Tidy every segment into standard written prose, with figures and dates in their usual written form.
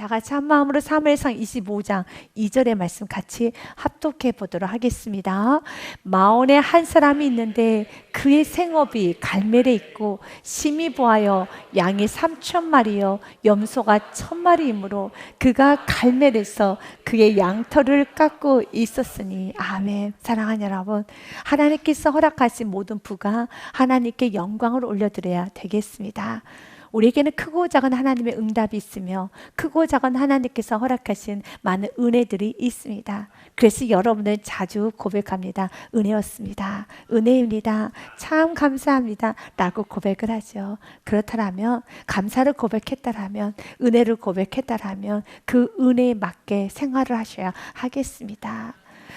같이 한 마음으로 사무엘상 25장 2절의 말씀 같이 합독해 보도록 하겠습니다. 마온에 한 사람이 있는데 그의 생업이 갈멜에 있고 심히 보하여 양이 3,000마리요 염소가 1,000마리이므로 그가 갈멜에서 그의 양털을 깎고 있었으니. 아멘. 사랑하는 여러분, 하나님께서 허락하신 모든 부가 하나님께 영광을 올려드려야 되겠습니다. 우리에게는 크고 작은 하나님의 응답이 있으며 크고 작은 하나님께서 허락하신 많은 은혜들이 있습니다. 그래서 여러분들 자주 고백합니다. 은혜였습니다. 은혜입니다. 참 감사합니다. 라고 고백을 하죠. 그렇다면, 감사를 고백했다라면, 은혜를 고백했다라면 그 은혜에 맞게 생활을 하셔야 하겠습니다.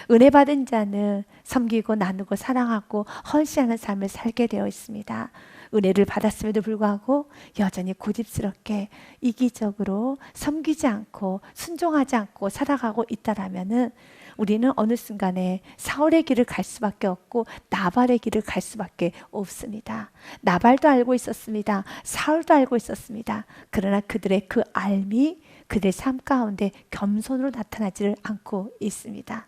은혜 받은 자는 섬기고 나누고 사랑하고 헌신하는 삶을 살게 되어 있습니다. 은혜를 받았음에도 불구하고 여전히 고집스럽게 이기적으로 섬기지 않고 순종하지 않고 살아가고 있다라면은 우리는 어느 순간에 사울의 길을 갈 수밖에 없고 나발의 길을 갈 수밖에 없습니다. 나발도 알고 있었습니다. 사울도 알고 있었습니다. 그러나 그들의 그 알미, 그들의 삶 가운데 겸손으로 나타나지를 않고 있습니다.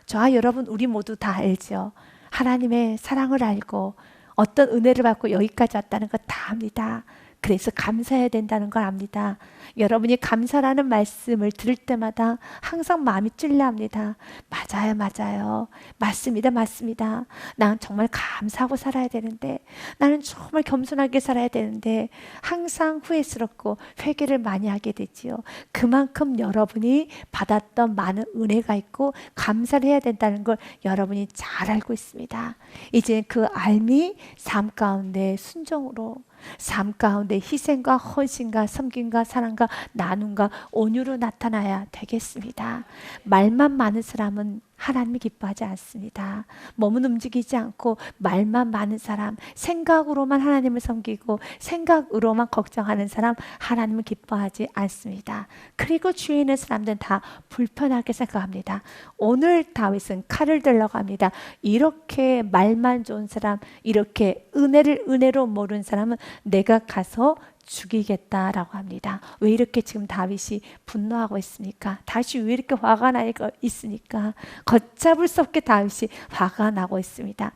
저와 여러분, 우리 모두 다 알죠. 하나님의 사랑을 알고 어떤 은혜를 받고 여기까지 왔다는 거 다 압니다. 그래서 감사해야 된다는 걸 압니다. 여러분이 감사라는 말씀을 들을 때마다 항상 마음이 찔려합니다. 맞아요, 맞아요. 맞습니다, 맞습니다. 난 정말 감사하고 살아야 되는데, 나는 정말 겸손하게 살아야 되는데 항상 후회스럽고 회개를 많이 하게 되지요. 그만큼 여러분이 받았던 많은 은혜가 있고 감사를 해야 된다는 걸 여러분이 잘 알고 있습니다. 이제 그 알미 삶 가운데 순종으로, 삶 가운데 희생과 헌신과 섬김과 사랑과 나눔과 온유로 나타나야 되겠습니다. 말만 많은 사람은 하나님이 기뻐하지 않습니다. 몸은 움직이지 않고 말만 많은 사람, 생각으로만 하나님을 섬기고 생각으로만 걱정하는 사람, 하나님은 기뻐하지 않습니다. 그리고 주위에 있는 사람들은 다 불편하게 생각합니다. 오늘 다윗은 칼을 들러 갑니다. 이렇게 말만 좋은 사람, 이렇게 은혜를 은혜로 모르는 사람은 내가 가서 죽이겠다라고 합니다. 왜 이렇게 지금 다윗이 분노하고 있습니까? 다윗이 왜 이렇게 화가 나 있습니까? 걷잡을 수 없게 다윗이 화가 나고 있습니다.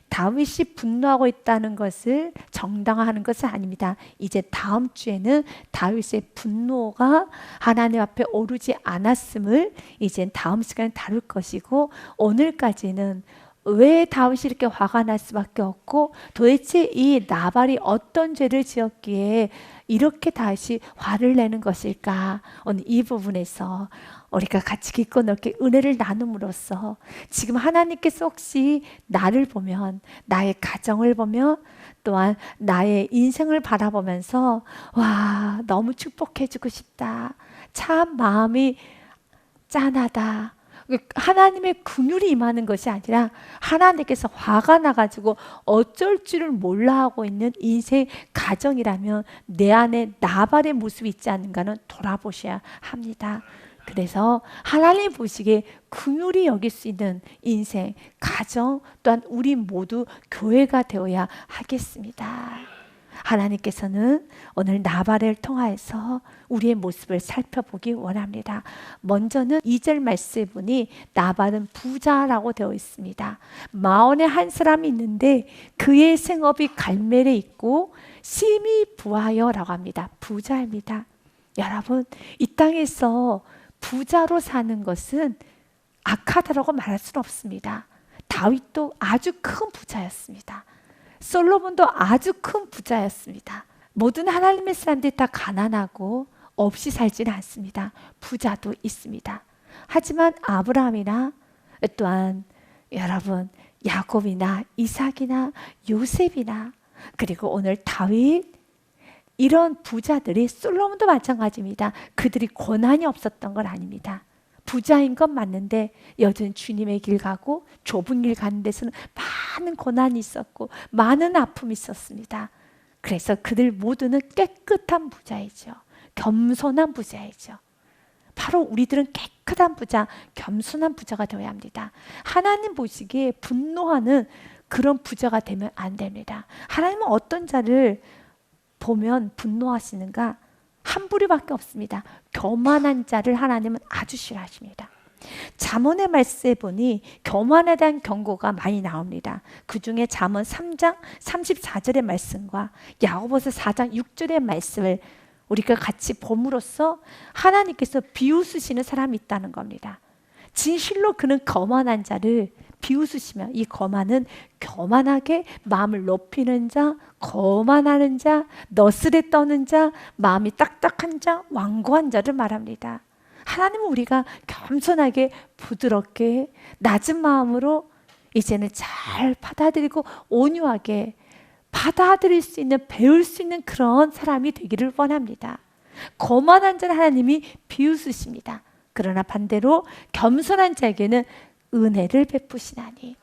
다윗이 분노하고 있다는 것을 정당화하는 것은 아닙니다. 이제 다음 주에는 다윗의 분노가 하나님 앞에 오르지 않았음을 이제 다음 시간에 다룰 것이고, 오늘까지는 왜 다윗이 이렇게 화가 날 수밖에 없고 도대체 이 나발이 어떤 죄를 지었기에 이렇게 다윗이 화를 내는 것일까? 오늘 이 부분에서 우리가 같이 깊고 넓게 은혜를 나눔으로써 지금 하나님께서 혹시 나를 보면, 나의 가정을 보며 또한 나의 인생을 바라보면서 와, 너무 축복해주고 싶다, 참 마음이 짠하다, 하나님의 긍휼이 임하는 것이 아니라 하나님께서 화가 나가지고 어쩔 줄을 몰라 하고 있는 인생 가정이라면 내 안에 나발의 모습이 있지 않는가는 돌아보셔야 합니다. 그래서 하나님 보시기에 긍휼히 여길 수 있는 인생, 가정, 또한 우리 모두 교회가 되어야 하겠습니다. 하나님께서는 오늘 나발을 통하여서 우리의 모습을 살펴보기 원합니다. 먼저는 2절 말씀에 보니 나발은 부자라고 되어 있습니다. 마온에 한 사람이 있는데 그의 생업이 갈멜에 있고 심히 부하여라고 합니다. 부자입니다. 여러분, 이 땅에서 부자로 사는 것은 악하다라고 말할 수는 없습니다. 다윗도 아주 큰 부자였습니다. 솔로몬도 아주 큰 부자였습니다. 모든 하나님의 사람들이 다 가난하고 없이 살지는 않습니다. 부자도 있습니다. 하지만 아브라함이나 또한 여러분 야곱이나 이삭이나 요셉이나 그리고 오늘 다윗, 이런 부자들이, 솔로몬도 마찬가지입니다. 그들이 고난이 없었던 건 아닙니다. 부자인 건 맞는데 여전히 주님의 길 가고 좁은 길 가는 데서는 많은 고난이 있었고 많은 아픔이 있었습니다. 그래서 그들 모두는 깨끗한 부자이죠. 겸손한 부자이죠. 바로 우리들은 깨끗한 부자, 겸손한 부자가 되어야 합니다. 하나님 보시기에 분노하는 그런 부자가 되면 안 됩니다. 하나님은 어떤 자를 보면 분노하시는가? 한 부류밖에 없습니다. 교만한 자를 하나님은 아주 싫어하십니다. 잠언의 말씀에 보니 교만에 대한 경고가 많이 나옵니다. 그 중에 잠언 3장 34절의 말씀과 야고보서 4장 6절의 말씀을 우리가 같이 봄으로써 하나님께서 비웃으시는 사람이 있다는 겁니다. 진실로 그는 거만한 자를 비웃으시며, 이 거만은 교만하게 마음을 높이는 자, 거만하는 자, 너스레 떠는 자, 마음이 딱딱한 자, 완고한 자를 말합니다. 하나님은 우리가 겸손하게 부드럽게 낮은 마음으로 이제는 잘 받아들이고 온유하게 받아들일 수 있는, 배울 수 있는 그런 사람이 되기를 원합니다. 거만한 자를 하나님이 비웃으십니다. 그러나 반대로 겸손한 자에게는 은혜를 베푸시나니.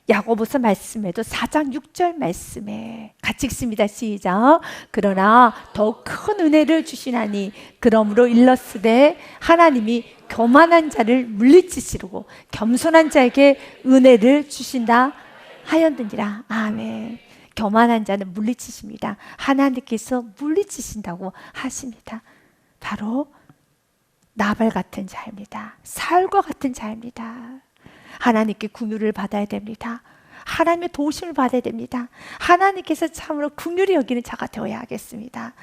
야고보서 말씀에도 4장 6절 말씀에 같이 읽습니다. 시작. 그러나 더 큰 은혜를 주시나니 그러므로 일렀으되 하나님이 교만한 자를 물리치시고 겸손한 자에게 은혜를 주신다 하였느니라. 아멘. 교만한 자는 물리치십니다. 하나님께서 물리치신다고 하십니다. 바로 나발 같은 자입니다. 사울과 같은 자입니다. 하나님께 긍휼을 받아야 됩니다. 하나님의 도우심을 받아야 됩니다. 하나님께서 참으로 긍휼히 여기는 자가 되어야 하겠습니다.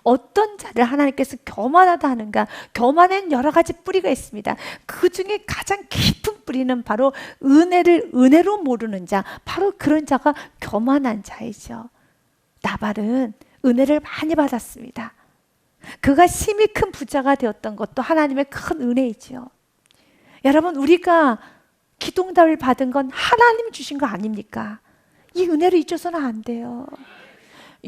어떤 자를 하나님께서 교만하다 하는가? 교만엔 여러 가지 뿌리가 있습니다. 그 중에 가장 깊은 뿌리는 바로 은혜를 은혜로 모르는 자, 바로 그런 자가 교만한 자이죠. 나발은 은혜를 많이 받았습니다. 그가 심히 큰 부자가 되었던 것도 하나님의 큰 은혜이지요. 여러분, 우리가 기도응답을 받은 건 하나님이 주신 거 아닙니까? 이 은혜를 잊어서는 안 돼요.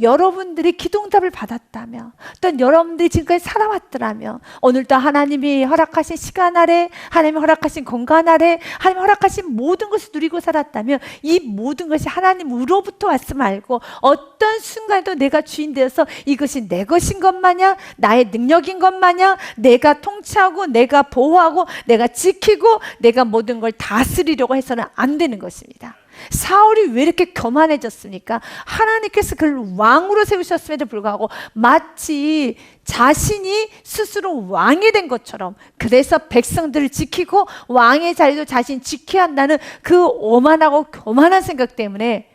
여러분들이 기도응답을 받았다며, 또 여러분들이 지금까지 살아왔더라며, 오늘도 하나님이 허락하신 시간 아래, 하나님이 허락하신 공간 아래, 하나님이 허락하신 모든 것을 누리고 살았다며, 이 모든 것이 하나님으로부터 왔음 알고 어떤 순간에도 내가 주인 되어서 이것이 내 것인 것 마냥, 나의 능력인 것 마냥, 내가 통치하고 내가 보호하고 내가 지키고 내가 모든 걸 다스리려고 해서는 안 되는 것입니다. 사울이 왜 이렇게 교만해졌습니까? 하나님께서 그를 왕으로 세우셨음에도 불구하고 마치 자신이 스스로 왕이 된 것처럼, 그래서 백성들을 지키고 왕의 자리도 자신이 지켜야 한다는 그 오만하고 교만한 생각 때문에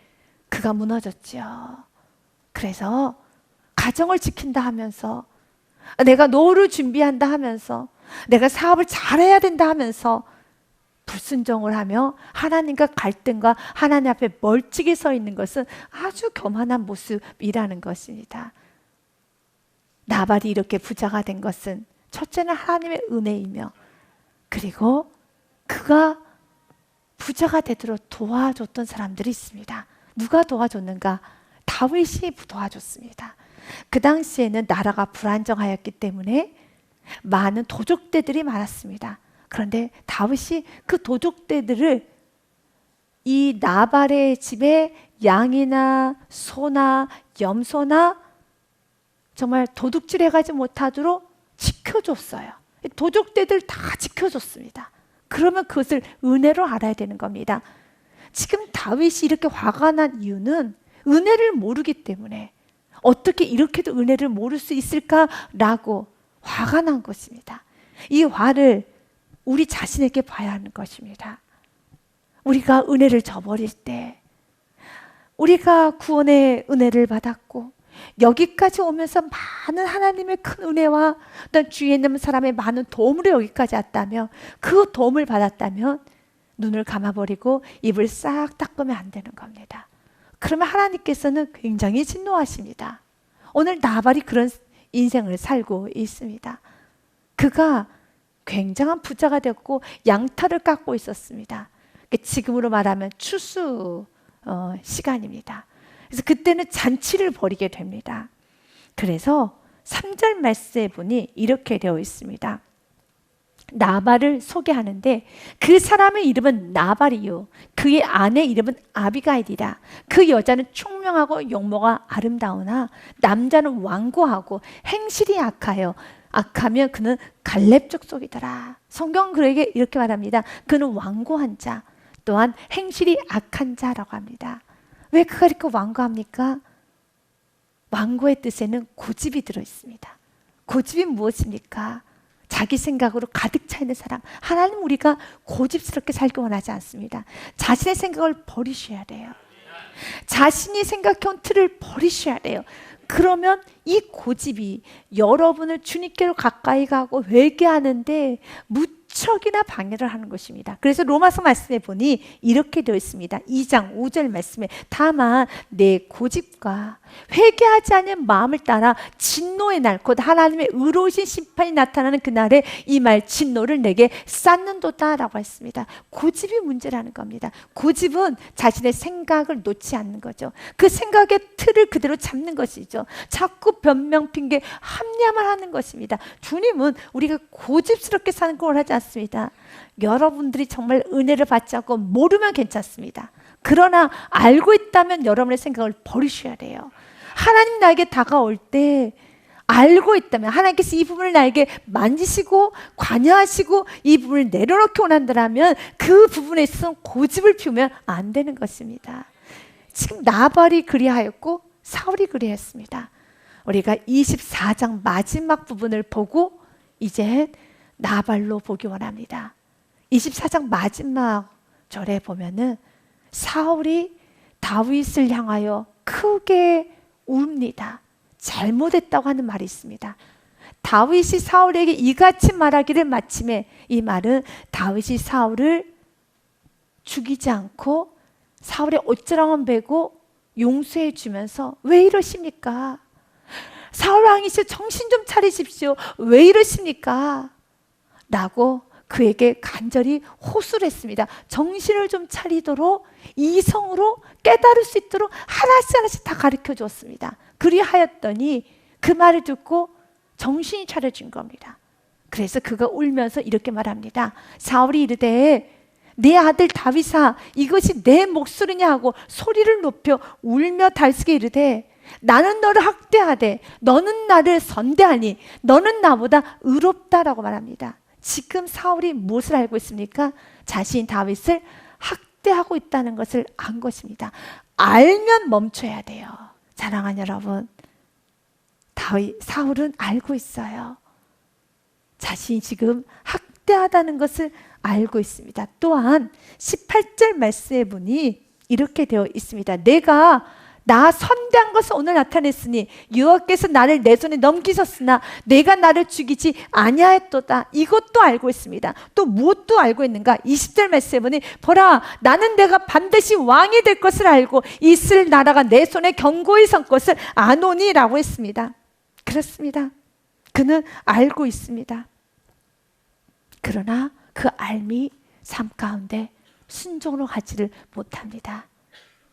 그가 무너졌죠. 그래서 가정을 지킨다 하면서, 내가 노후를 준비한다 하면서, 내가 사업을 잘해야 된다 하면서 불순종을 하며 하나님과 갈등과 하나님 앞에 멀찍이 서 있는 것은 아주 교만한 모습이라는 것입니다. 나발이 이렇게 부자가 된 것은 첫째는 하나님의 은혜이며, 그리고 그가 부자가 되도록 도와줬던 사람들이 있습니다. 누가 도와줬는가? 다윗이 도와줬습니다. 그 당시에는 나라가 불안정하였기 때문에 많은 도적대들이 많았습니다. 그런데 다윗이 그 도적대들을 이 나발의 집에 양이나 소나 염소나 정말 도둑질해가지 못하도록 지켜줬어요. 도적대들 다 지켜줬습니다. 그러면 그것을 은혜로 알아야 되는 겁니다. 지금 다윗이 이렇게 화가 난 이유는 은혜를 모르기 때문에, 어떻게 이렇게도 은혜를 모를 수 있을까라고 화가 난 것입니다. 이 화를 우리 자신에게 봐야 하는 것입니다. 우리가 은혜를 저버릴 때, 우리가 구원의 은혜를 받았고 여기까지 오면서 많은 하나님의 큰 은혜와 어떤 주위에 있는 사람의 많은 도움으로 여기까지 왔다면, 그 도움을 받았다면 눈을 감아버리고 입을 싹 닦으면 안 되는 겁니다. 그러면 하나님께서는 굉장히 진노하십니다. 오늘 나발이 그런 인생을 살고 있습니다. 그가 굉장한 부자가 되었고 양털을 깎고 있었습니다. 지금으로 말하면 추수 시간입니다. 그래서 그때는 잔치를 벌이게 됩니다. 그래서 3절 말씀에 보니 이렇게 되어 있습니다. 나발을 소개하는데, 그 사람의 이름은 나발이요 그의 아내 이름은 아비가일이라. 그 여자는 총명하고 용모가 아름다우나 남자는 완고하고 행실이 악하면 그는 갈렙 족속이더라. 성경은 그에게 이렇게 말합니다. 그는 완고한 자, 또한 행실이 악한 자라고 합니다. 왜 그가 이렇게 완고합니까? 완고의 뜻에는 고집이 들어있습니다. 고집이 무엇입니까? 자기 생각으로 가득 차 있는 사람. 하나님 우리가 고집스럽게 살기 원하지 않습니다. 자신의 생각을 버리셔야 돼요. 자신이 생각해온 틀을 버리셔야 돼요. 그러면 이 고집이 여러분을 주님께로 가까이 가고 회개하는데 무척이나 방해를 하는 것입니다. 그래서 로마서 말씀에 보니 이렇게 되어 있습니다. 2장 5절 말씀에 다만 내 고집과 회개하지 않는 마음을 따라 진노의 날 곧 하나님의 의로우신 심판이 나타나는 그날에 이 말 진노를 내게 쌓는도다 라고 했습니다. 고집이 문제라는 겁니다. 고집은 자신의 생각을 놓지 않는 거죠. 그 생각의 틀을 그대로 잡는 것이죠. 자꾸 변명 핑계 합리화만 하는 것입니다. 주님은 우리가 고집스럽게 사는 걸 원하지 않습니다. 여러분들이 정말 은혜를 받지 않고 모르면 괜찮습니다. 그러나 알고 있다면 여러분의 생각을 버리셔야 돼요. 하나님 나에게 다가올 때 알고 있다면 하나님께서 이 부분을 나에게 만지시고 관여하시고 이 부분을 내려놓기 원한다면 그 부분에 있어서 고집을 피우면 안 되는 것입니다. 지금 나발이 그리하였고 사울이 그리했습니다. 우리가 24장 마지막 부분을 보고 이제 나발로 보기 원합니다. 24장 마지막 절에 보면은 사울이 다윗을 향하여 크게 웁니다. 잘못했다고 하는 말이 있습니다. 다윗이 사울에게 이같이 말하기를 마침에 이 말은 다윗이 사울을 죽이지 않고 사울의 옷자락은 베고 용서해 주면서 왜 이러십니까? 사울 왕이시여 정신 좀 차리십시오. 왜 이러십니까? 라고 그에게 간절히 호소를 했습니다. 정신을 좀 차리도록 이성으로 깨달을 수 있도록 하나씩 다 가르쳐 주었습니다. 그리하였더니 그 말을 듣고 정신이 차려진 겁니다. 그래서 그가 울면서 이렇게 말합니다. 사울이 이르되 내 아들 다윗아 이것이 내 목소리냐 하고 소리를 높여 울며 달쓰게 이르되 나는 너를 학대하되 너는 나를 선대하니 너는 나보다 의롭다라고 말합니다. 지금 사울이 무엇을 알고 있습니까? 자신 다윗을 학대하고 있다는 것을 안 것입니다. 알면 멈춰야 돼요. 사랑하는 여러분, 사울은 알고 있어요. 자신이 지금 학대하다는 것을 알고 있습니다. 또한 18절 말씀에 보니 이렇게 되어 있습니다. 내가 나 선대한 것을 오늘 나타냈으니 여호와께서 나를 내 손에 넘기셨으나 내가 나를 죽이지 아니하였도다. 이것도 알고 있습니다. 또 무엇도 알고 있는가? 20절 말씀에 보니 보라 나는 내가 반드시 왕이 될 것을 알고 이스라엘 나라가 내 손에 견고히 선 것을 아노니 라고 했습니다. 그렇습니다. 그는 알고 있습니다. 그러나 그 알미 삶 가운데 순종으로 가지를 못합니다.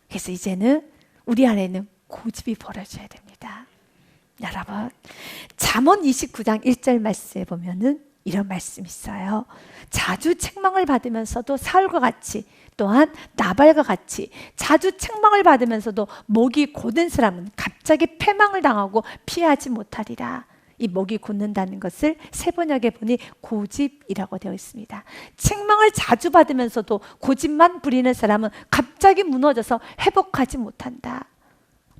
그래서 이제는 우리 안에는 고집이 벌어져야 됩니다. 여러분, 잠언 29장 1절 말씀에 보면은 이런 말씀이 있어요. 자주 책망을 받으면서도 사울과 같이 또한 나발과 같이 자주 책망을 받으면서도 목이 곧은 사람은 갑자기 패망을 당하고 피하지 못하리라. 이 목이 곧는다는 것을 세번역에 보니 고집이라고 되어 있습니다. 책망을 자주 받으면서도 고집만 부리는 사람은 갑자기 무너져서 회복하지 못한다.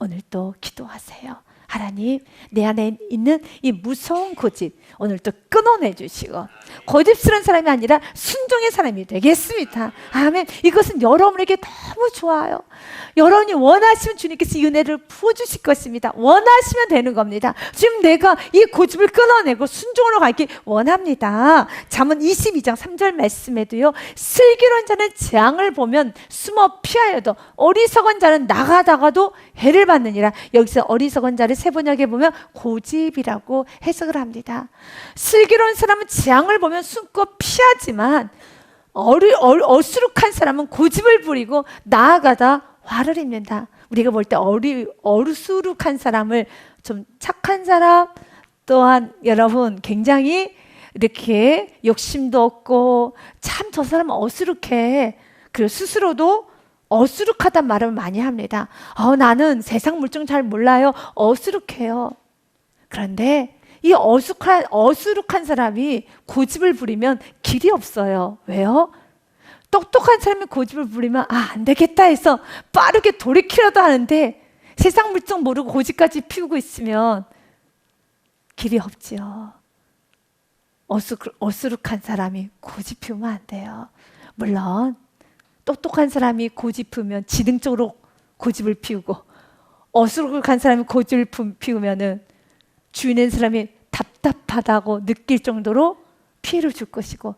오늘도 기도하세요. 하나님, 내 안에 있는 이 무서운 고집 오늘도 끊어내 주시고 고집스러운 사람이 아니라 순종의 사람이 되겠습니다. 아멘. 이것은 여러분에게 너무 좋아요. 여러분이 원하시면 주님께서 이 은혜를 부어주실 것입니다. 원하시면 되는 겁니다. 지금 내가 이 고집을 끊어내고 순종으로 가기 원합니다. 잠언 22장 3절 말씀에도요, 슬기로운 자는 재앙을 보면 숨어 피하여도 어리석은 자는 나가다가도 해를 받느니라. 여기서 어리석은 자를 세번역에 보면 고집이라고 해석을 합니다. 슬기로운 사람은 재앙을 보면 숨고 피하지만 어수룩한 사람은 고집을 부리고 나아가다 화를 입는다. 우리가 볼 때 어수룩한 사람을 좀 착한 사람, 또한 여러분 굉장히 이렇게 욕심도 없고 참 저 사람은 어수룩해. 그리고 스스로도 어수룩하단 말을 많이 합니다. 나는 세상 물정 잘 몰라요. 어수룩해요. 그런데 이 어수룩한 사람이 고집을 부리면 길이 없어요. 왜요? 똑똑한 사람이 고집을 부리면 안 되겠다 해서 빠르게 돌이키려도 하는데 세상 물정 모르고 고집까지 피우고 있으면 길이 없지요. 어수룩한 사람이 고집 피우면 안 돼요. 물론 똑똑한 사람이 고집 피우면 지능적으로 고집을 피우고, 어수룩한 사람이 고집을 피우면은 주위에 있는 사람이 답답하다고 느낄 정도로 피해를 줄 것이고,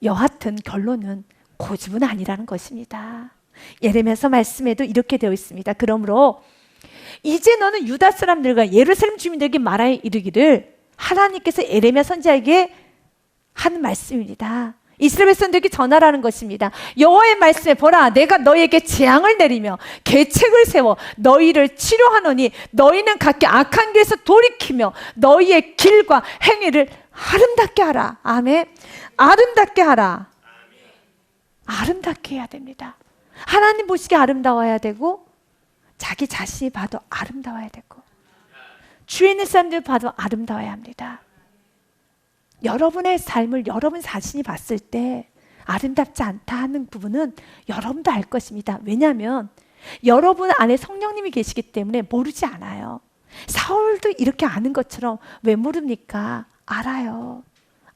여하튼 결론은 고집은 아니라는 것입니다. 예레미야서 말씀에도 이렇게 되어 있습니다. 그러므로 이제 너는 유다 사람들과 예루살렘 주민들에게 말하여 이르기를, 하나님께서 예레미야 선지자에게 하는 말씀입니다. 이스라엘 백성들에게 전하라는 것입니다. 여호와의 말씀에 보라, 내가 너희에게 재앙을 내리며 계책을 세워 너희를 치료하노니 너희는 각기 악한 길에서 돌이키며 너희의 길과 행위를 아름답게 하라. 아멘. 아름답게 하라. 아름답게 해야 됩니다. 하나님 보시기에 아름다워야 되고, 자기 자신이 봐도 아름다워야 되고, 주위에 있는 사람들 봐도 아름다워야 합니다. 여러분의 삶을 여러분 자신이 봤을 때 아름답지 않다 하는 부분은 여러분도 알 것입니다. 왜냐하면 여러분 안에 성령님이 계시기 때문에 모르지 않아요. 사울도 이렇게 아는 것처럼 왜 모릅니까? 알아요.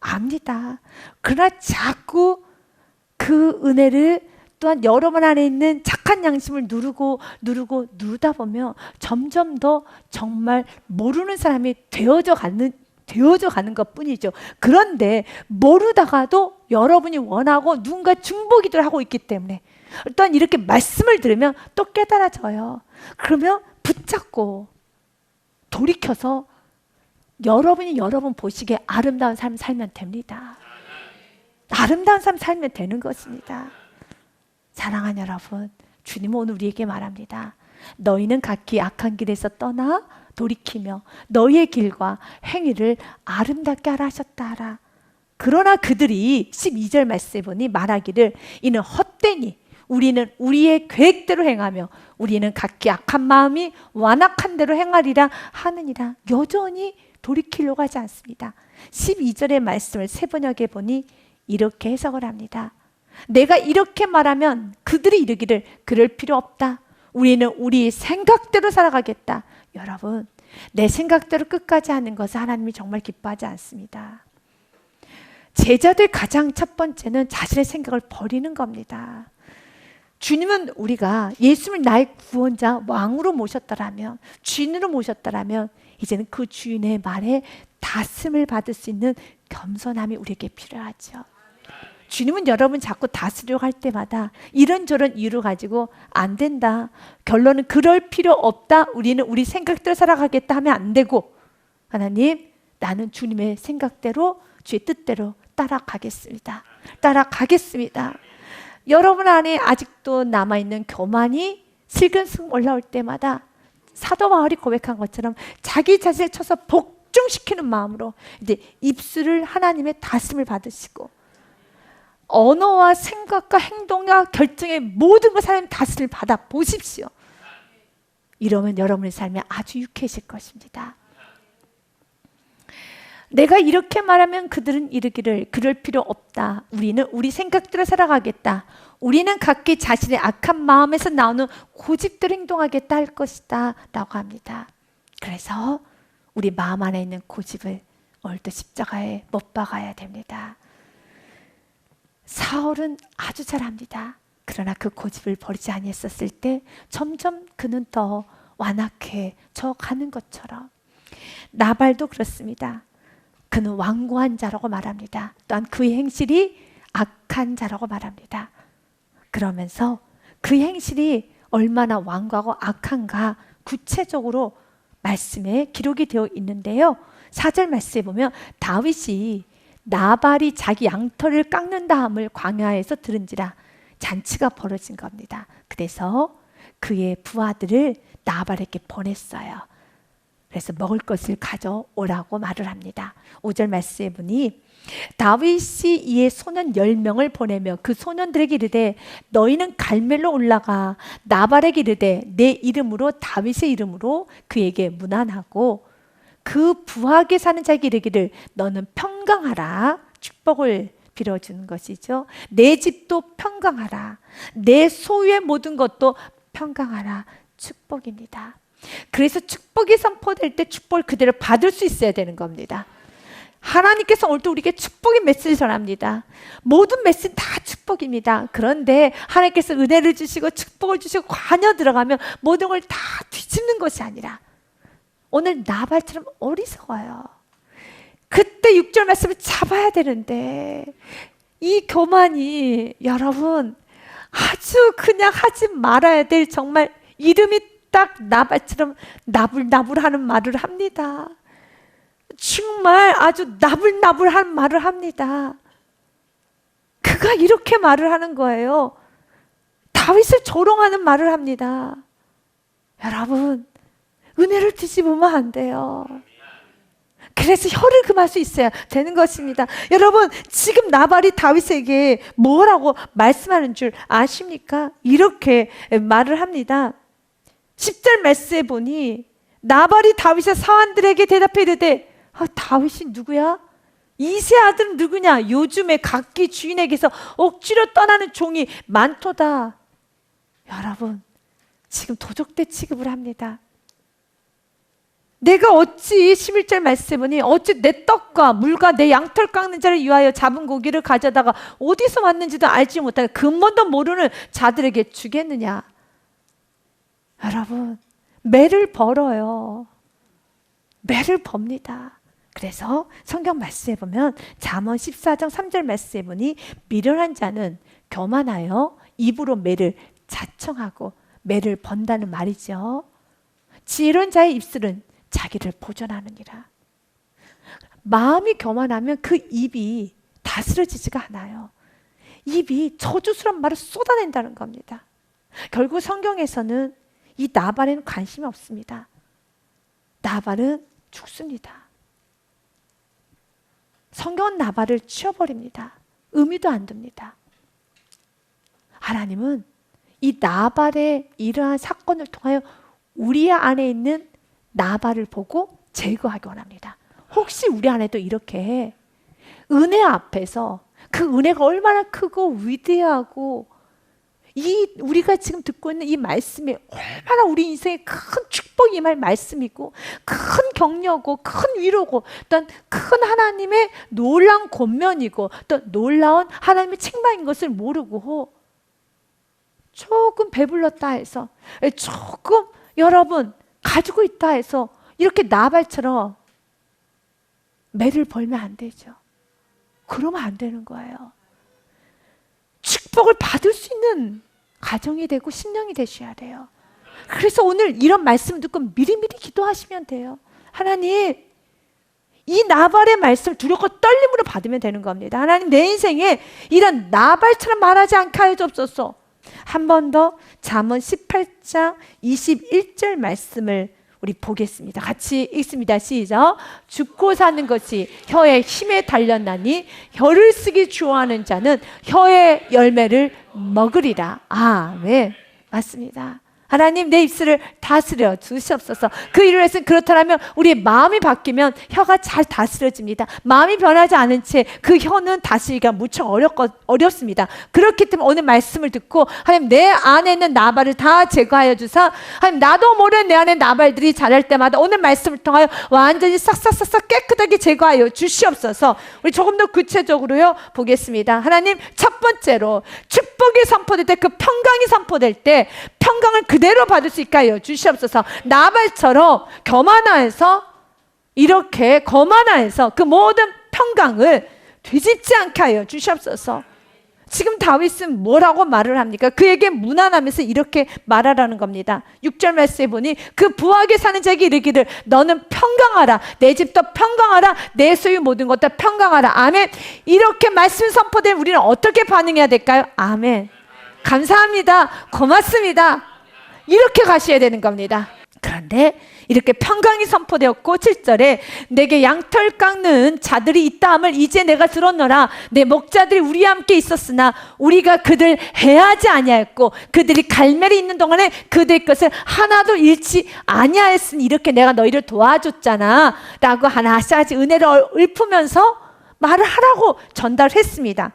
압니다. 그러나 자꾸 그 은혜를, 또한 여러분 안에 있는 착한 양심을 누르다 보면 점점 더 정말 모르는 사람이 되어져 가는 것 뿐이죠. 그런데 모르다가도 여러분이 원하고 누군가 중보기도를 하고 있기 때문에, 또한 이렇게 말씀을 들으면 또 깨달아져요. 그러면 붙잡고 돌이켜서 여러분이 여러분 보시기에 아름다운 삶 살면 됩니다. 아름다운 삶 살면 되는 것입니다. 사랑하는 여러분, 주님은 오늘 우리에게 말합니다. 너희는 각기 악한 길에서 떠나 돌이키며 너희의 길과 행위를 아름답게 하라 하셨다 하라. 그러나 그들이 12절 말씀에 보니 말하기를, 이는 헛되니 우리는 우리의 계획대로 행하며 우리는 각기 악한 마음이 완악한 대로 행하리라 하느니라. 여전히 돌이키려고 하지 않습니다. 12절의 말씀을 세번역에 보니 이렇게 해석을 합니다. 내가 이렇게 말하면 그들이 이르기를, 그럴 필요 없다. 우리는 우리 생각대로 살아가겠다. 여러분, 내 생각대로 끝까지 하는 것을 하나님이 정말 기뻐하지 않습니다. 제자들 가장 첫 번째는 자신의 생각을 버리는 겁니다. 주님은 우리가 예수님을 나의 구원자, 왕으로 모셨더라면, 주인으로 모셨더라면 이제는 그 주인의 말에 다스림을 받을 수 있는 겸손함이 우리에게 필요하죠. 주님은 여러분 자꾸 다스리려고 할 때마다 이런저런 이유를 가지고 안 된다, 결론은 그럴 필요 없다, 우리는 우리 생각대로 살아가겠다 하면 안 되고, 하나님, 나는 주님의 생각대로, 주의 뜻대로 따라가겠습니다. 여러분 안에 아직도 남아있는 교만이 슬금슬금 올라올 때마다 사도 바울이 고백한 것처럼 자기 자신을 쳐서 복종시키는 마음으로 이제 입술을 하나님의 다스림을 받으시고, 언어와 생각과 행동과 결정의 모든 것을 하나님 다스림을 받아 보십시오. 이러면 여러분의 삶이 아주 유쾌해질 것입니다. 내가 이렇게 말하면 그들은 이르기를, 그럴 필요 없다. 우리는 우리 생각대로 살아가겠다. 우리는 각기 자신의 악한 마음에서 나오는 고집대로 행동하겠다 할 것이다 라고 합니다. 그래서 우리 마음 안에 있는 고집을 오늘도 십자가에 못 박아야 됩니다. 사울은 아주 잘합니다. 그러나 그 고집을 버리지 아니했었을 때 점점 그는 더 완악해져 가는 것처럼, 나발도 그렇습니다. 그는 완고한 자라고 말합니다. 또한 그의 행실이 악한 자라고 말합니다. 그러면서 그 행실이 얼마나 완고하고 악한가 구체적으로 말씀에 기록이 되어 있는데요. 4절 말씀에 보면 다윗이 나발이 자기 양털을 깎는다 함을 광야에서 들은지라 잔치가 벌어진 겁니다. 그래서 그의 부하들을 나발에게 보냈어요. 그래서 먹을 것을 가져오라고 말을 합니다. 5절 말씀에 보니 다윗이 이에 소년 10명을 보내며 그 소년들에게 이르되, 너희는 갈멜로 올라가 나발에게 이르되 내 이름으로, 다윗의 이름으로 그에게 문안하고, 그 부하게 사는 자에게 이르기를, 너는 평강하라. 축복을 빌어주는 것이죠. 내 집도 평강하라. 내 소유의 모든 것도 평강하라. 축복입니다. 그래서 축복이 선포될 때 축복을 그대로 받을 수 있어야 되는 겁니다. 하나님께서 오늘도 우리에게 축복의 메시지를 전합니다. 모든 메시지 다 축복입니다. 그런데 하나님께서 은혜를 주시고 축복을 주시고 관여 들어가면 모든 걸 다 뒤집는 것이 아니라 오늘 나발처럼 어리석어요. 그때 6절 말씀을 잡아야 되는데 이 교만이 여러분 아주 그냥 하지 말아야 될 정말 이름이 딱 나발처럼 나불나불하는 말을 합니다. 정말 아주 나불나불한 말을 합니다. 그가 이렇게 말을 하는 거예요. 다윗을 조롱하는 말을 합니다. 여러분, 은혜를 뒤집으면 안 돼요. 그래서 혀를 금할 수 있어야 되는 것입니다. 여러분, 지금 나발이 다윗에게 뭐라고 말씀하는 줄 아십니까? 이렇게 말을 합니다. 10절 말씀에 보니 나발이 다윗의 사환들에게 대답해 이르되 다윗이 누구야? 이세 아들은 누구냐? 요즘에 각기 주인에게서 억지로 떠나는 종이 많도다. 여러분, 지금 도적대 취급을 합니다. 내가 어찌 11절 말씀에 보니 어찌 내 떡과 물과 내 양털 깎는 자를 위하여 잡은 고기를 가져다가 어디서 왔는지도 알지 못하는 근본도 모르는 자들에게 주겠느냐? 여러분, 매를 벌어요. 매를 법니다. 그래서 성경 말씀에 보면 잠언 14장 3절 말씀에 보니 미련한 자는 교만하여 입으로 매를 자청하고 매를 번다는 말이죠. 지혜로운 자의 입술은 자기를 보존하느니라. 마음이 교만하면 그 입이 다스려지지가 않아요. 입이 저주스러운 말을 쏟아낸다는 겁니다. 결국 성경에서는 이 나발에는 관심이 없습니다. 나발은 죽습니다. 성경은 나발을 치워버립니다. 의미도 안 둡니다. 하나님은 이 나발의 이러한 사건을 통하여 우리 안에 있는 나발을 보고 제거하기 원합니다. 혹시 우리 안에도 이렇게 은혜 앞에서 그 은혜가 얼마나 크고 위대하고 우리가 지금 듣고 있는 이 말씀이 얼마나 우리 인생에 큰 축복이 임할 말씀이고 큰 격려고 큰 위로고 또한 큰 하나님의 놀라운 권면이고 또 놀라운 하나님의 책망인 것을 모르고 조금 배불렀다 해서 조금 여러분 가지고 있다 해서 이렇게 나발처럼 매를 벌면 안 되죠. 그러면 안 되는 거예요. 축복을 받을 수 있는 가정이 되고 심령이 되셔야 돼요. 그래서 오늘 이런 말씀 듣고 미리미리 기도하시면 돼요. 하나님, 이 나발의 말씀을 두렵고 떨림으로 받으면 되는 겁니다. 하나님, 내 인생에 이런 나발처럼 말하지 않게 하여 주옵소서. 한 번 더 잠언 18장 21절 말씀을 우리 보겠습니다. 같이 읽습니다. 시작. 죽고 사는 것이 혀의 힘에 달렸나니 혀를 쓰기 좋아하는 자는 혀의 열매를 먹으리라. 아멘. 맞습니다. 하나님, 내 입술을 다스려 주시옵소서. 그 일을 했으면 그렇다면 우리의 마음이 바뀌면 혀가 잘 다스려집니다. 마음이 변하지 않은 채 그 혀는 다스리기가 무척 어렵습니다. 그렇기 때문에 오늘 말씀을 듣고 하나님, 내 안에 있는 나발을 다 제거하여 주사 하나님, 나도 모르는 내 안에 나발들이 자랄 때마다 오늘 말씀을 통하여 완전히 싹싹싹싹 깨끗하게 제거하여 주시옵소서. 우리 조금 더 구체적으로요 보겠습니다. 하나님, 첫 번째로 축복이 선포될 때 그 평강이 선포될 때 평강을 그대로 받을 수 있게 하여 주시옵소서. 나발처럼 거만하여서 이렇게 거만하여서 그 모든 평강을 뒤집지 않게 하여 주시옵소서. 지금 다윗은 뭐라고 말을 합니까? 그에게 무난하면서 이렇게 말하라는 겁니다. 6절 말씀에 보니 그 부하게 사는 자에게 이르기를 너는 평강하라. 내 집도 평강하라. 내 소유 모든 것도 평강하라. 아멘. 이렇게 말씀 선포된 우리는 어떻게 반응해야 될까요? 아멘. 감사합니다. 고맙습니다. 이렇게 가셔야 되는 겁니다. 그런데 이렇게 평강이 선포되었고 7절에 내게 양털 깎는 자들이 있다 함을 이제 내가 들었노라. 내 목자들이 우리와 함께 있었으나 우리가 그들 해하지 아니하였고 그들이 갈멜이 있는 동안에 그들 것을 하나도 잃지 아니하였으니 이렇게 내가 너희를 도와줬잖아 라고 하나씩 은혜를 읊으면서 말을 하라고 전달했습니다.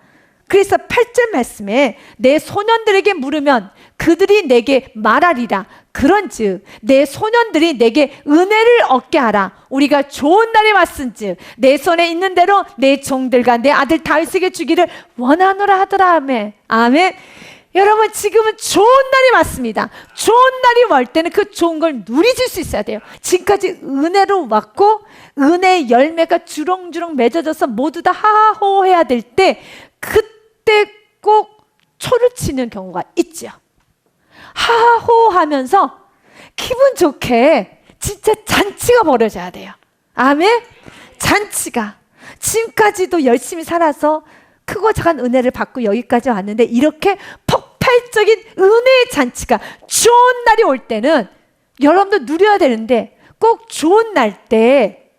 그래서 8절 말씀에 내 소년들에게 물으면 그들이 내게 말하리라. 그런즉 내 소년들이 내게 은혜를 얻게 하라. 우리가 좋은 날이 왔은즉 내 손에 있는 대로 내 종들과 내 아들 다윗에게 주기를 원하노라 하더라. 아멘. 아멘. 여러분, 지금은 좋은 날이 왔습니다. 좋은 날이 올 때는 그 좋은 걸 누리실 수 있어야 돼요. 지금까지 은혜로 왔고 은혜의 열매가 주렁주렁 맺어져서 모두 다 하하호해야 될 때, 그때 꼭 초를 치는 경우가 있죠. 하하호하면서 기분 좋게 진짜 잔치가 벌어져야 돼요. 아멘. 잔치가. 지금까지도 열심히 살아서 크고 작은 은혜를 받고 여기까지 왔는데, 이렇게 폭발적인 은혜의 잔치가 좋은 날이 올 때는 여러분도 누려야 되는데, 꼭 좋은 날 때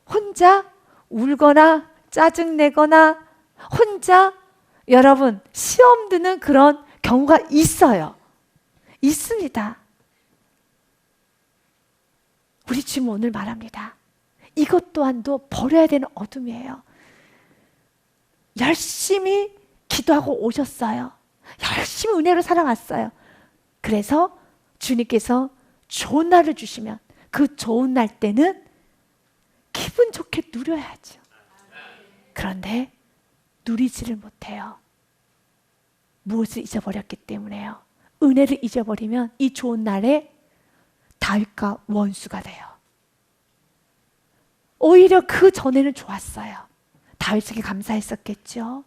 혼자 울거나 짜증내거나 혼자 여러분 시험 드는 그런 경우가 있어요. 있습니다. 우리 주님 오늘 말합니다. 이것 또한도 버려야 되는 어둠이에요. 열심히 기도하고 오셨어요. 열심히 은혜로 살아왔어요. 그래서 주님께서 좋은 날을 주시면 그 좋은 날 때는 기분 좋게 누려야죠. 그런데 누리지를 못해요. 무엇을 잊어버렸기 때문에요. 은혜를 잊어버리면 이 좋은 날에 다윗과 원수가 돼요. 오히려 그 전에는 좋았어요. 다윗에게 감사했었겠죠.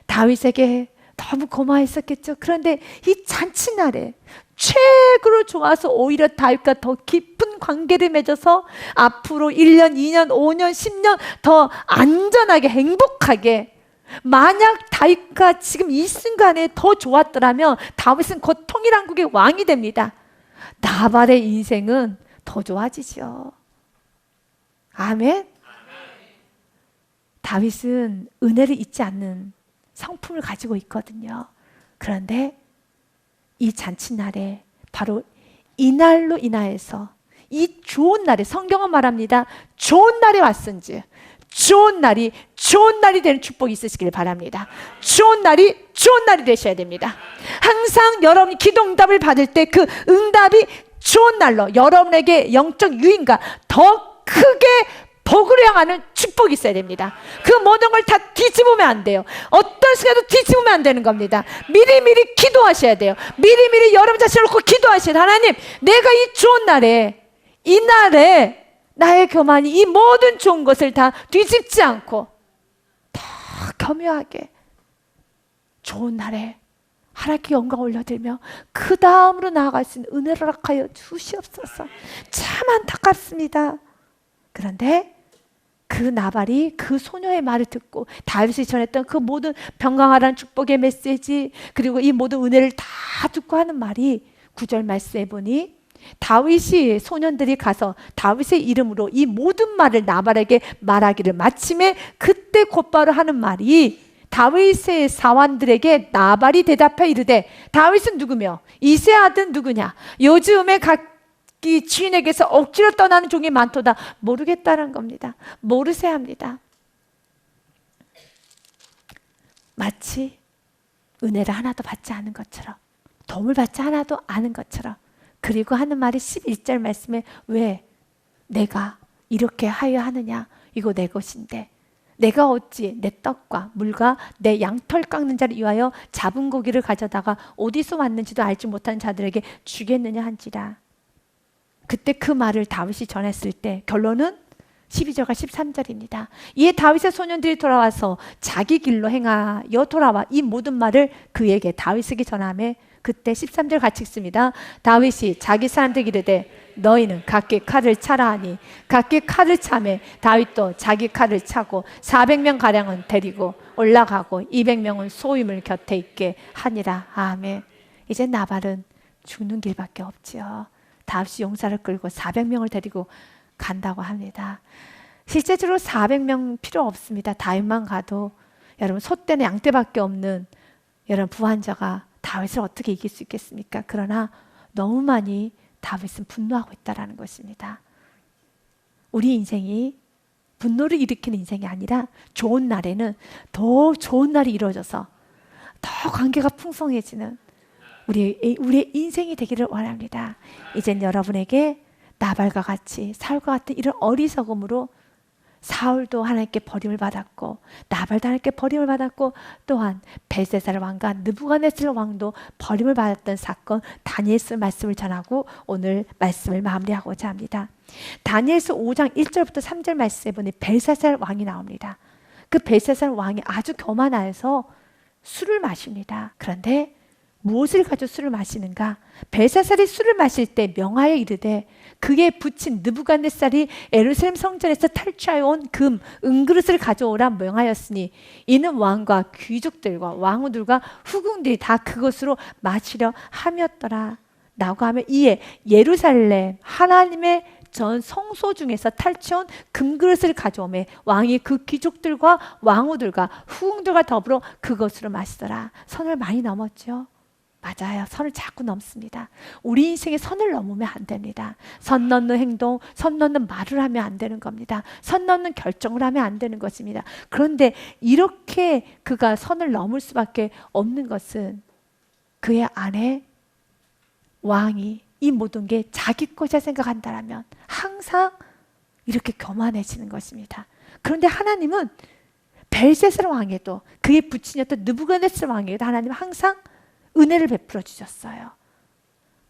다윗에게 너무 고마워했었겠죠. 그런데 이 잔치날에 최고로 좋아서 오히려 다윗과 더 깊은 관계를 맺어서 앞으로 1년, 2년, 5년, 10년 더 안전하게 행복하게, 만약 다윗과 지금 이 순간에 더 좋았더라면 다윗은 곧 통일왕국의 왕이 됩니다. 나발의 인생은 더 좋아지죠. 아멘. 다윗은 은혜를 잊지 않는 성품을 가지고 있거든요. 그런데 이 잔치날에 바로 이 날로 인하여서 이 좋은 날에, 성경은 말합니다. 좋은 날이 왔은지, 좋은 날이 되는 축복이 있으시길 바랍니다. 좋은 날이 되셔야 됩니다. 항상 여러분이 기도 응답을 받을 때 그 응답이 좋은 날로 여러분에게 영적 유인과 더 크게 복을 향하는 축복이 있어야 됩니다. 그 모든 걸 다 뒤집으면 안 돼요. 어떤 시간도 뒤집으면 안 되는 겁니다. 미리미리 기도하셔야 돼요. 미리미리 여러분 자신을 놓고 기도하셔야 돼요. 하나님, 내가 이 좋은 날에, 이 날에 나의 교만이 이 모든 좋은 것을 다 뒤집지 않고 더 겸허하게 좋은 날에 하나님께 영광 올려드리며 그 다음으로 나아갈 수 있는 은혜를 허락하여 주시옵소서. 참 안타깝습니다. 그런데 그 나발이 그 소녀의 말을 듣고 다윗이 전했던 그 모든 평강하라는 축복의 메시지, 그리고 이 모든 은혜를 다 듣고 하는 말이 9절 말씀해 보니, 다윗이 소년들이 가서 다윗의 이름으로 이 모든 말을 나발에게 말하기를 마침에 그때 곧바로 하는 말이, 다윗의 사환들에게 나발이 대답해 이르되, 다윗은 누구며 이새의 아들 누구냐? 요즘에 각기 주인에게서 억지로 떠나는 종이 많도다. 모르겠다는 겁니다. 모르셔야 합니다. 마치 은혜를 하나도 받지 않은 것처럼, 도움을 받지 하나도 않은 것처럼. 그리고 하는 말이 11절 말씀에, 왜 내가 이렇게 하여 하느냐? 이거 내 것인데 내가 어찌 내 떡과 물과 내 양털 깎는 자를 위하여 잡은 고기를 가져다가 어디서 왔는지도 알지 못하는 자들에게 주겠느냐 한지라. 그때 그 말을 다윗이 전했을 때 결론은 12절과 13절입니다. 이에 다윗의 소년들이 돌아와서 자기 길로 행하여 돌아와 이 모든 말을 그에게 다윗에게 전하매, 그때 13절 같이 읽습니다. 다윗이 자기 사람들에게 이르되 너희는 각기 칼을 차라 하니 각기 칼을 차매 다윗도 자기 칼을 차고 400명 가량은 데리고 올라가고 200명은 소임을 곁에 있게 하니라. 아멘. 이제 나발은 죽는 길밖에 없지요. 다윗이 용사를 끌고 400명을 데리고 간다고 합니다. 실제적으로 400명 필요 없습니다. 다윗만 가도 여러분 소떼는 양떼밖에 없는 여러분 부한자가 다윗을 어떻게 이길 수 있겠습니까? 그러나 너무 많이 다윗은 분노하고 있다는 것입니다. 우리 인생이 분노를 일으키는 인생이 아니라 좋은 날에는 더 좋은 날이 이루어져서 더 관계가 풍성해지는 우리의 인생이 되기를 원합니다. 이젠 여러분에게 나발과 같이 사울과 같은 이런 어리석음으로 사울도 하나님께 버림을 받았고 나발도 하나님께 버림을 받았고 또한 벨사살 왕과 느부갓네살 왕도 버림을 받았던 사건 다니엘서 말씀을 전하고 오늘 말씀을 마무리하고자 합니다. 다니엘서 5장 1절부터 3절 말씀에 보니 벨사살 왕이 나옵니다. 그 벨사살 왕이 아주 교만하여서 술을 마십니다. 그런데 무엇을 가지고 술을 마시는가? 벨사살이 술을 마실 때 명하여 이르되 그에 붙인 느부갓네살이 예루살렘 성전에서 탈취하여 온 금, 은그릇을 가져오라 명하였으니 이는 왕과 귀족들과 왕후들과 후궁들이 다 그것으로 마시려 함이었더라 라고 하면 이에 예루살렘 하나님의 전 성소 중에서 탈취한 금그릇을 가져오매 왕이 그 귀족들과 왕후들과 후궁들과 더불어 그것으로 마시더라. 선을 많이 넘었죠. 맞아요. 선을 자꾸 넘습니다. 우리 인생에 선을 넘으면 안 됩니다. 선 넘는 행동, 선 넘는 말을 하면 안 되는 겁니다. 선 넘는 결정을 하면 안 되는 것입니다. 그런데 이렇게 그가 선을 넘을 수밖에 없는 것은 그의 안에 왕이 이 모든 게 자기 것이라 생각한다면 항상 이렇게 교만해지는 것입니다. 그런데 하나님은 벨사살 왕에도 그의 부친이었던 느부갓네살 왕에도 하나님은 항상 은혜를 베풀어 주셨어요.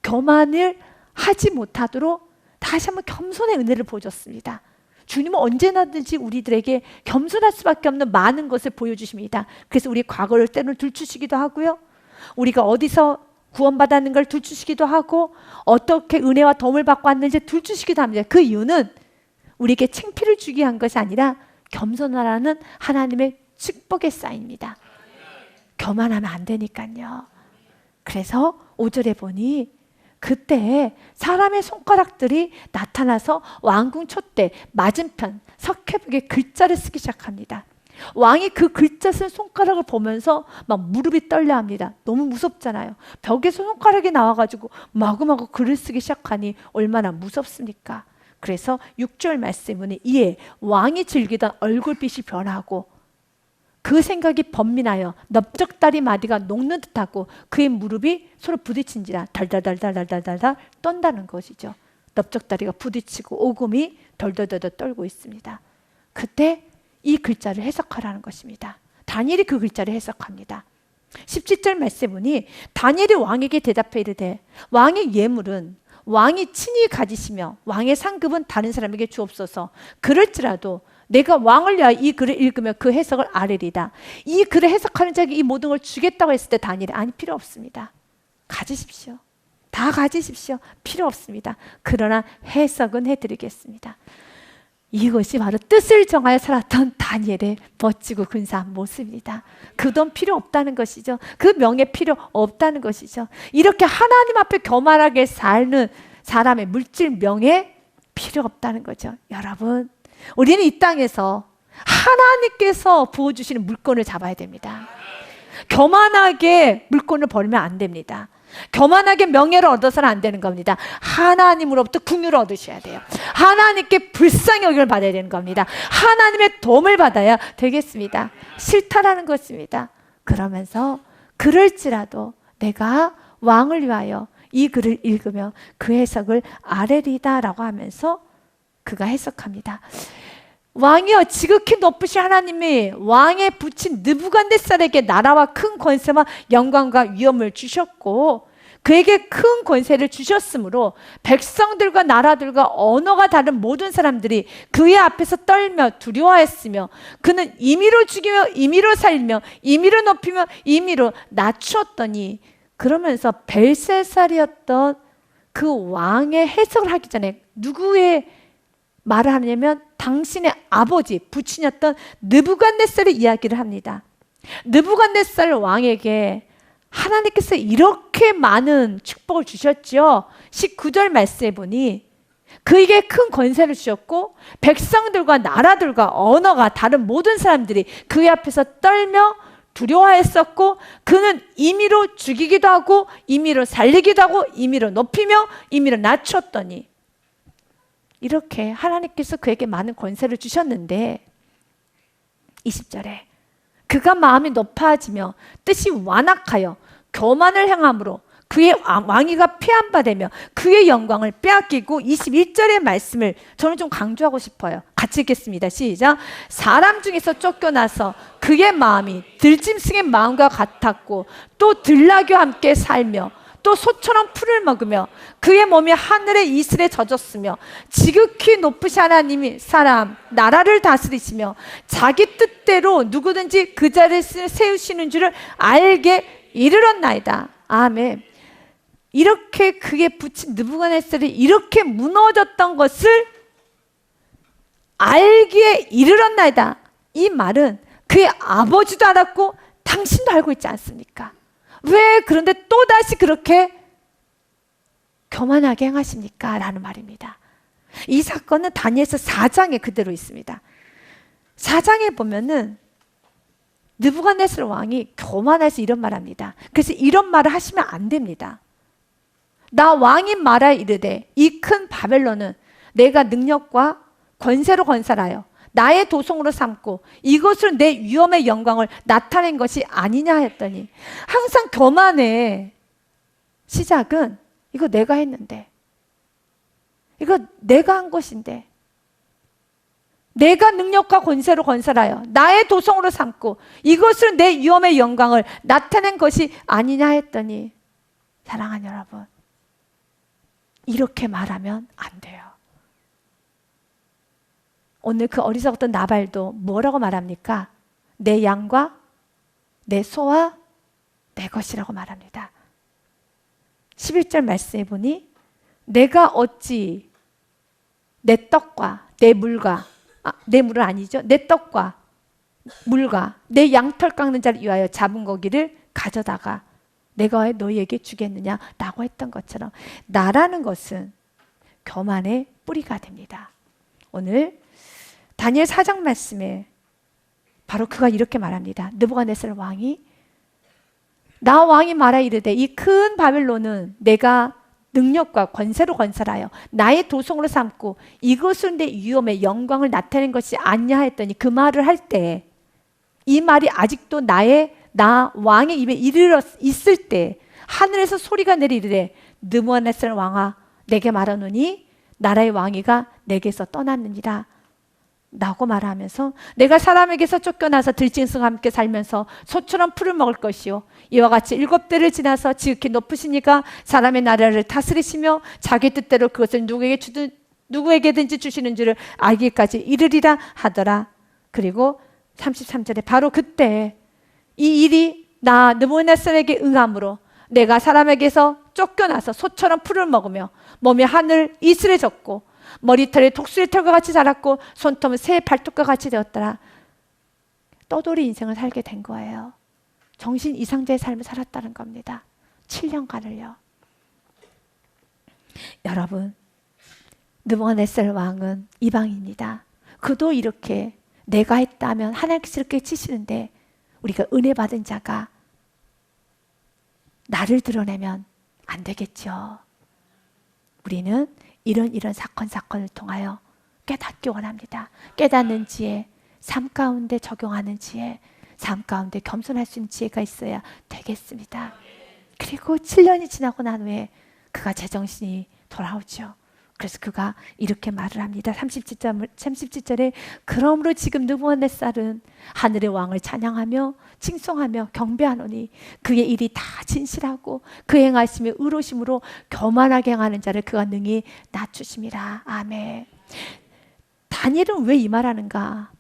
교만을 하지 못하도록 다시 한번 겸손의 은혜를 보여줬습니다. 주님은 언제나든지 우리들에게 겸손할 수밖에 없는 많은 것을 보여주십니다. 그래서 우리 과거를 때로는 들추시기도 하고요. 우리가 어디서 구원받았는 걸 들추시기도 하고 어떻게 은혜와 도움을 받고 왔는지 들추시기도 합니다. 그 이유는 우리에게 창피를 주기 위한 것이 아니라 겸손하라는 하나님의 축복의 사인입니다. 교만하면 안 되니까요. 그래서 5절에 보니 그때 사람의 손가락들이 나타나서 왕궁 촛대 맞은편 석회북에 글자를 쓰기 시작합니다. 왕이 그 글자 쓴 손가락을 보면서 막 무릎이 떨려 합니다. 너무 무섭잖아요. 벽에서 손가락이 나와가지고 마구마구 글을 쓰기 시작하니 얼마나 무섭습니까? 그래서 6절 말씀은 이에 왕이 즐기던 얼굴빛이 변하고 그 생각이 번민하여 넓적다리 마디가 녹는 듯하고 그의 무릎이 서로 부딪힌지라 달달달달달달달 떤다는 것이죠. 넓적다리가 부딪히고 오금이 덜덜덜 떨고 있습니다. 그때 이 글자를 해석하라는 것입니다. 다니엘이 그 글자를 해석합니다. 17절 말씀에 보니 다니엘이 왕에게 대답해 이르되 왕의 예물은 왕이 친히 가지시며 왕의 상급은 다른 사람에게 주옵소서. 그럴지라도 내가 왕을 위하여 이 글을 읽으며 그 해석을 아뢰리다. 이 글을 해석하는 자에게 이 모든 걸 주겠다고 했을 때 다니엘이 아니 필요 없습니다. 가지십시오. 다 가지십시오. 필요 없습니다. 그러나 해석은 해드리겠습니다. 이것이 바로 뜻을 정하여 살았던 다니엘의 멋지고 근사한 모습입니다. 그 돈 필요 없다는 것이죠. 그 명예 필요 없다는 것이죠. 이렇게 하나님 앞에 교만하게 사는 사람의 물질 명예 필요 없다는 거죠. 여러분, 우리는 이 땅에서 하나님께서 부어주시는 물건을 잡아야 됩니다. 교만하게 물건을 버리면 안 됩니다. 교만하게 명예를 얻어서는 안 되는 겁니다. 하나님으로부터 긍휼을 얻으셔야 돼요. 하나님께 불쌍히 여김을 받아야 되는 겁니다. 하나님의 도움을 받아야 되겠습니다. 싫다라는 것입니다. 그러면서 그럴지라도 내가 왕을 위하여 이 글을 읽으며 그 해석을 아뢰리다라고 하면서 그가 해석합니다. 왕이여, 지극히 높으신 하나님이 왕에 붙인 느부갓네살에게 나라와 큰 권세와 영광과 위엄을 주셨고 그에게 큰 권세를 주셨으므로 백성들과 나라들과 언어가 다른 모든 사람들이 그의 앞에서 떨며 두려워했으며 그는 임의로 죽이며 임의로 살리며 임의로 높이며 임의로 낮추었더니, 그러면서 벨사살이었던 그 왕의 해석을 하기 전에 누구의 말을 하냐면 당신의 아버지 부친이었던 느부갓네살의 이야기를 합니다. 느부갓네살 왕에게 하나님께서 이렇게 많은 축복을 주셨죠. 19절 말씀에 보니 그에게 큰 권세를 주셨고 백성들과 나라들과 언어가 다른 모든 사람들이 그의 앞에서 떨며 두려워했었고 그는 임의로 죽이기도 하고 임의로 살리기도 하고 임의로 높이며 임의로 낮췄더니, 이렇게 하나님께서 그에게 많은 권세를 주셨는데 20절에 그가 마음이 높아지며 뜻이 완악하여 교만을 행함으로 그의 왕위가 폐한바되며 그의 영광을 빼앗기고 21절의 말씀을 저는 좀 강조하고 싶어요. 같이 읽겠습니다. 시작. 사람 중에서 쫓겨나서 그의 마음이 들짐승의 마음과 같았고 또 들나귀와 함께 살며 또 소처럼 풀을 먹으며 그의 몸이 하늘의 이슬에 젖었으며 지극히 높으신 하나님이 사람 나라를 다스리시며 자기 뜻대로 누구든지 그 자리에 세우시는 줄을 알게 이르렀나이다. 아멘. 이렇게 그게 붙인 느부갓네살이 이렇게 무너졌던 것을 알기에 이르렀나이다. 이 말은 그의 아버지도 알았고 당신도 알고 있지 않습니까? 왜 그런데 또다시 그렇게 교만하게 행하십니까? 라는 말입니다. 이 사건은 다니엘서 4장에 그대로 있습니다. 4장에 보면은 느부갓네살 왕이 교만해서 이런 말 합니다. 그래서 이런 말을 하시면 안 됩니다. 나 왕인 말하 이르되 이 큰 바벨론은 내가 능력과 권세로 건설하여 나의 도성으로 삼고 이것으로 내 위엄의 영광을 나타낸 것이 아니냐 했더니 항상 교만의 시작은 이거 내가 했는데 이거 내가 한 것인데 내가 능력과 권세로 건설하여 나의 도성으로 삼고 이것으로 내 위엄의 영광을 나타낸 것이 아니냐 했더니 사랑하는 여러분 이렇게 말하면 안 돼요. 오늘 그 어리석었던 나발도 뭐라고 말합니까? 내 양과 내 소와 내 것이라고 말합니다. 11절 말씀해 보니 내가 어찌 내 떡과 내 물과 내 물은 아니죠. 내 떡과 물과 내 양털 깎는 자를 위하여 잡은 고기를 가져다가 내가 왜 너희에게 주겠느냐라고 했던 것처럼 나라는 것은 교만의 뿌리가 됩니다. 오늘 다니엘 4장 말씀에 바로 그가 이렇게 말합니다. 느부갓네살 왕이 나 왕이 말하 이르되 이 큰 바벨론은 내가 능력과 권세로 건설하여 나의 도성으로 삼고 이것은 내 위엄의 영광을 나타낸 것이 아니냐 했더니 그 말을 할 때 이 말이 아직도 나 왕의 입에 이르렀 있을 때 하늘에서 소리가 내리르되 느부갓네살 왕아 내게 말하노니 나라의 왕위가 내게서 떠났느니라 라고 말하면서 내가 사람에게서 쫓겨나서 들짐승과 함께 살면서 소처럼 풀을 먹을 것이요 이와 같이 7대를 지나서 지극히 높으신 이가 사람의 나라를 다스리시며 자기 뜻대로 그것을 누구에게든지 주시는 줄을 알기까지 이르리라 하더라. 그리고 33절에 바로 그때 이 일이 나 느부갓네살에게 응함으로 내가 사람에게서 쫓겨나서 소처럼 풀을 먹으며 몸이 하늘 이슬에 젖고 머리털이 독수리 털과 같이 자랐고 손톱은 새 발톱과 같이 되었더라. 떠돌이 인생을 살게 된 거예요. 정신 이상자의 삶을 살았다는 겁니다. 7년간을요. 여러분 느부갓네살 왕은 이방인입니다. 그도 이렇게 내가 했다면 하나님께서 이렇게 치시는데 우리가 은혜 받은 자가 나를 드러내면 안 되겠죠. 우리는 이런 사건을 통하여 깨닫기 원합니다. 깨닫는 지혜, 삶 가운데 적용하는 지혜, 삶 가운데 겸손할 수 있는 지혜가 있어야 되겠습니다. 그리고 7년이 지나고 난 후에 그가 제정신이 돌아오죠. 그래서 그가 이렇게 말을 합니다. 37절에 그러므로 지금 느부갓네살은 하늘의 왕을 찬양하며 칭송하며 경배하노니 그의 일이 다 진실하고 그 행하심이 의로심으로 교만하게 행하는 자를 그가 능히 낮추심이라. 아멘. 다니엘은 왜 이 말하는가?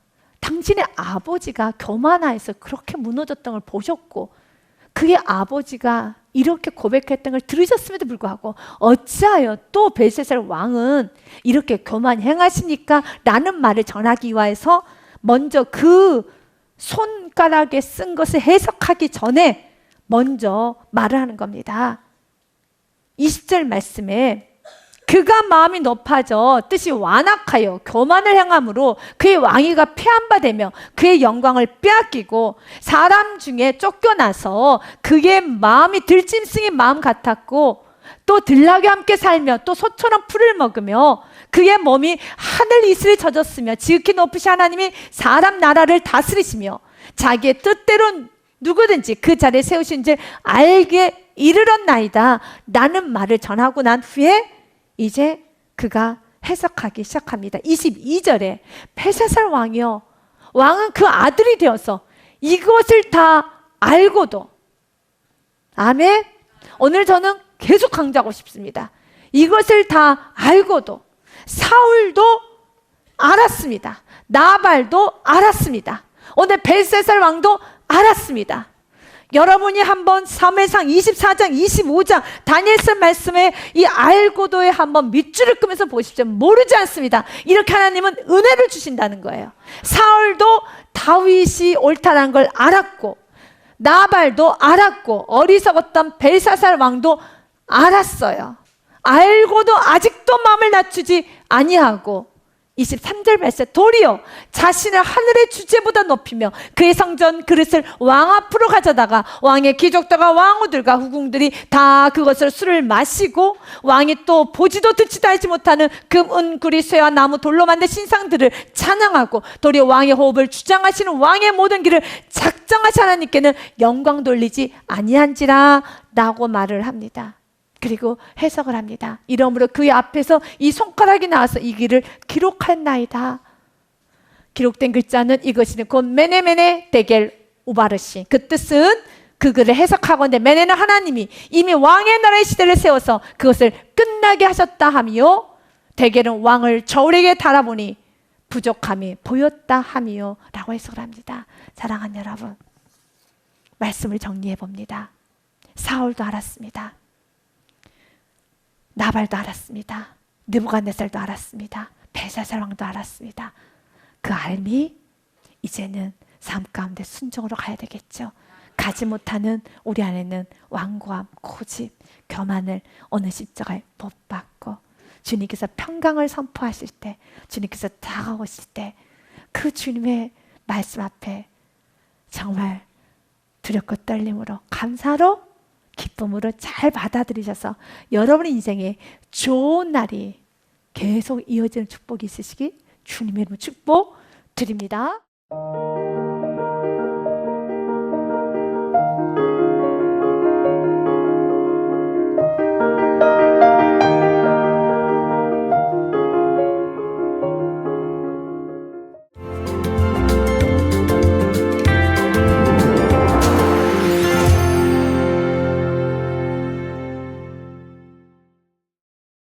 당신의 아버지가 교만하여서 그렇게 무너졌던 걸 보셨고 그의 아버지가 이렇게 고백했던 걸 들으셨음에도 불구하고 어찌하여 또 벨사살 왕은 이렇게 교만 행하십니까? 라는 말을 전하기 위해서 먼저 그 손가락에 쓴 것을 해석하기 전에 먼저 말을 하는 겁니다. 20절 말씀에 그가 마음이 높아져 뜻이 완악하여 교만을 행함으로 그의 왕위가 폐한바되며 그의 영광을 빼앗기고 사람 중에 쫓겨나서 그의 마음이 들짐승의 마음 같았고 또 들나귀와 함께 살며 또 소처럼 풀을 먹으며 그의 몸이 하늘 이슬에 젖었으며 지극히 높으신 하나님이 사람 나라를 다스리시며 자기의 뜻대로 누구든지 그 자리에 세우신 줄 알게 이르렀나이다 라는 말을 전하고 난 후에 이제 그가 해석하기 시작합니다. 22절에 벨사살 왕이요, 왕은 그 아들이 되어서 이것을 다 알고도, 아멘. 오늘 저는 계속 강조하고 싶습니다. 이것을 다 알고도 사울도 알았습니다. 나발도 알았습니다. 오늘 벨사살 왕도 알았습니다. 여러분이 한번 사무엘상 24장 25장 다니엘서 말씀에 이 알고도에 한번 밑줄을 끄면서 보십시오. 모르지 않습니다. 이렇게 하나님은 은혜를 주신다는 거예요. 사울도 다윗이 옳다는 걸 알았고, 나발도 알았고, 어리석었던 벨사살 왕도 알았어요. 알고도 아직도 마음을 낮추지 아니하고 23절 말씀, 도리어 자신을 하늘의 주제보다 높이며 그의 성전 그릇을 왕 앞으로 가져다가 왕의 귀족들과 왕후들과 후궁들이 다 그것을 술을 마시고, 왕이 또 보지도 듣지도 하지 못하는 금, 은, 구리, 쇠와 나무, 돌로 만든 신상들을 찬양하고, 도리어 왕의 호흡을 주장하시는 왕의 모든 길을 작정하신 하나님께는 영광 돌리지 아니한지라 라고 말을 합니다. 그리고 해석을 합니다. 이러므로 그의 앞에서 이 손가락이 나와서 이 길을 기록했나이다. 기록된 글자는 이것이니 곧 메네메네 데겔 우바르시. 그 뜻은, 그 글을 해석하건대 메네는 하나님이 이미 왕의 나라의 시대를 세워서 그것을 끝나게 하셨다 하며, 데겔은 왕을 저울에게 달아보니 부족함이 보였다 하며 라고 해석을 합니다. 사랑하는 여러분, 말씀을 정리해 봅니다. 사울도 알았습니다. 나발도 알았습니다. 느부갓네살도 알았습니다. 벨사살 왕도 알았습니다. 그 알미, 이제는 삶 가운데 순종으로 가야 되겠죠. 가지 못하는 우리 안에는 완고함, 고집, 교만을 어느 십자가에 못 박고, 주님께서 평강을 선포하실 때, 주님께서 다가오실 때 그 주님의 말씀 앞에 정말 두렵고 떨림으로, 감사로, 기쁨으로 잘 받아들이셔서 여러분의 인생에 좋은 날이 계속 이어지는 축복이 있으시기 주님의 이름으로 축복 드립니다.